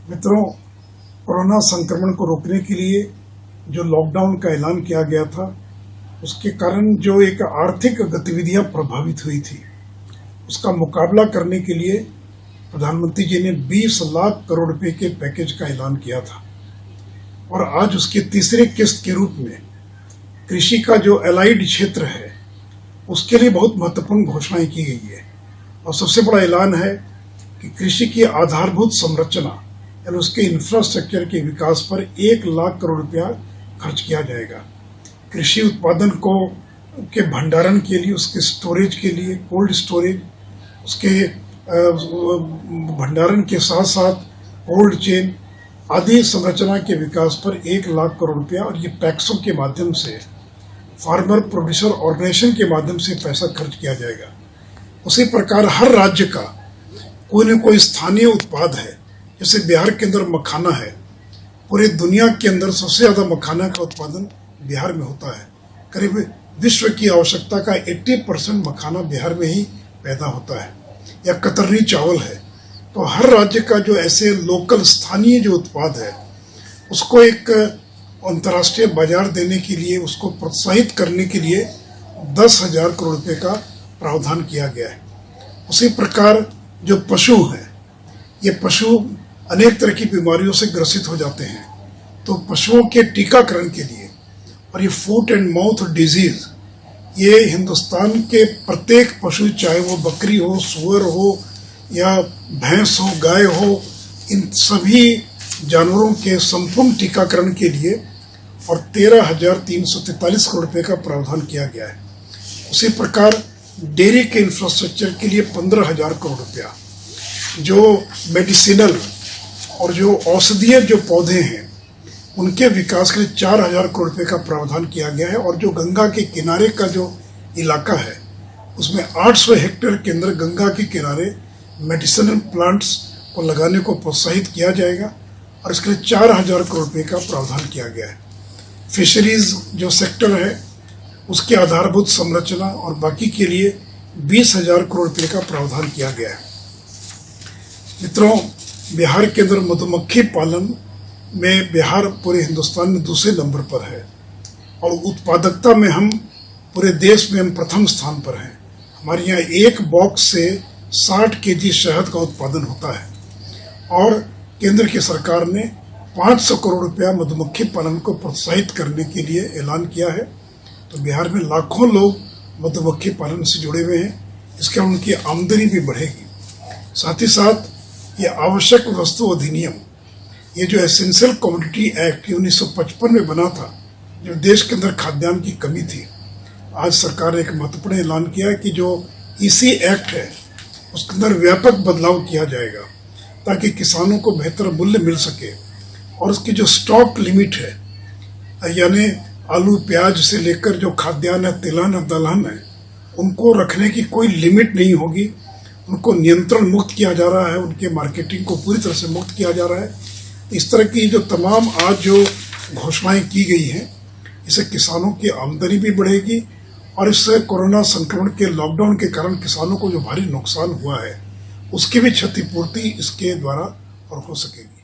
मित्रों, कोरोना संक्रमण को रोकने के लिए जो लॉकडाउन का ऐलान किया गया था, उसके कारण जो एक आर्थिक गतिविधियां प्रभावित हुई थी, उसका मुकाबला करने के लिए प्रधानमंत्री जी ने 20 लाख करोड़ रुपए के पैकेज का ऐलान किया था। और आज उसके तीसरे किस्त के रूप में कृषि का जो एलाइड क्षेत्र है, उसके लिए बहुत महत्वपूर्ण घोषणाएं की गई है। और सबसे बड़ा ऐलान है कि कृषि की आधारभूत संरचना यानी उसके इंफ्रास्ट्रक्चर के विकास पर 1 लाख करोड़ रुपया खर्च किया जाएगा। कृषि उत्पादन को के भंडारण के लिए, उसके स्टोरेज के लिए, कोल्ड स्टोरेज, उसके भंडारण के साथ साथ कोल्ड चेन आदि संरचना के विकास पर 1 लाख करोड़ रुपया, और ये टैक्सों के माध्यम से, फार्मर प्रोड्यूसर ऑर्गेनाइजेशन के माध्यम से पैसा खर्च किया जाएगा। उसी प्रकार हर राज्य का कोई न कोई स्थानीय उत्पाद है। जैसे बिहार के अंदर मखाना है, पूरे दुनिया के अंदर सबसे ज़्यादा मखाना का उत्पादन बिहार में होता है। करीब विश्व की आवश्यकता का 80% मखाना बिहार में ही पैदा होता है। या कतरनी चावल है। तो हर राज्य का जो ऐसे लोकल स्थानीय जो उत्पाद है, उसको एक अंतर्राष्ट्रीय बाजार देने के लिए, उसको प्रोत्साहित करने के लिए 10,000 करोड़ रुपए का प्रावधान किया गया है। उसी प्रकार जो पशु हैं, ये पशु अनेक तरह की बीमारियों से ग्रसित हो जाते हैं, तो पशुओं के टीकाकरण के लिए, और ये फुट एंड माउथ डिजीज, ये हिंदुस्तान के प्रत्येक पशु, चाहे वो बकरी हो, सूअर हो या भैंस हो, गाय हो, इन सभी जानवरों के संपूर्ण टीकाकरण के लिए और 13,343 करोड़ रुपये का प्रावधान किया गया है। उसी प्रकार डेयरी के इंफ्रास्ट्रक्चर के लिए 15,000 करोड़ रुपया, जो मेडिसिनल और जो औषधीय जो पौधे हैं उनके विकास के लिए 4,000 करोड़ रुपये का प्रावधान किया गया है। और जो गंगा के किनारे का जो इलाका है, उसमें 800 हेक्टेयर के अंदर गंगा के किनारे मेडिसिनल प्लांट्स को लगाने को प्रोत्साहित किया जाएगा, और इसके लिए 4,000 करोड़ रुपये का प्रावधान किया गया है। फिशरीज जो सेक्टर है, उसकी आधारभूत संरचना और बाकी के लिए 20,000 करोड़ रुपये का प्रावधान किया गया है। मित्रों, बिहार के अंदर मधुमक्खी पालन में बिहार पूरे हिंदुस्तान में दूसरे नंबर पर है, और उत्पादकता में हम पूरे देश में हम प्रथम स्थान पर हैं। हमारे यहाँ एक बॉक्स से 60 केजी शहद का उत्पादन होता है, और केंद्र की सरकार ने 500 करोड़ रुपया मधुमक्खी पालन को प्रोत्साहित करने के लिए ऐलान किया है। तो बिहार में लाखों लोग मधुमक्खी पालन से जुड़े हुए हैं। इसके उनकी आमदनी भी बढ़ेगी। साथ ही साथ ये आवश्यक वस्तु अधिनियम, ये जो एसेंशियल कमोडिटी एक्ट 1955 में बना था, जो देश के अंदर खाद्यान्न की कमी थी, आज सरकार ने एक महत्वपूर्ण ऐलान किया है कि जो इसी एक्ट है उसके अंदर व्यापक बदलाव किया जाएगा, ताकि किसानों को बेहतर मूल्य मिल सके। और उसकी जो स्टॉक लिमिट है, यानी आलू प्याज से लेकर जो खाद्यान्न है, तिलहन है, दलहन है, उनको रखने की कोई लिमिट नहीं होगी। उनको नियंत्रण मुक्त किया जा रहा है, उनके मार्केटिंग को पूरी तरह से मुक्त किया जा रहा है। इस तरह की जो तमाम आज जो घोषणाएं की गई हैं, इससे किसानों की आमदनी भी बढ़ेगी, और इससे कोरोना संक्रमण के लॉकडाउन के कारण किसानों को जो भारी नुकसान हुआ है, उसकी भी क्षतिपूर्ति इसके द्वारा और हो सकेगी।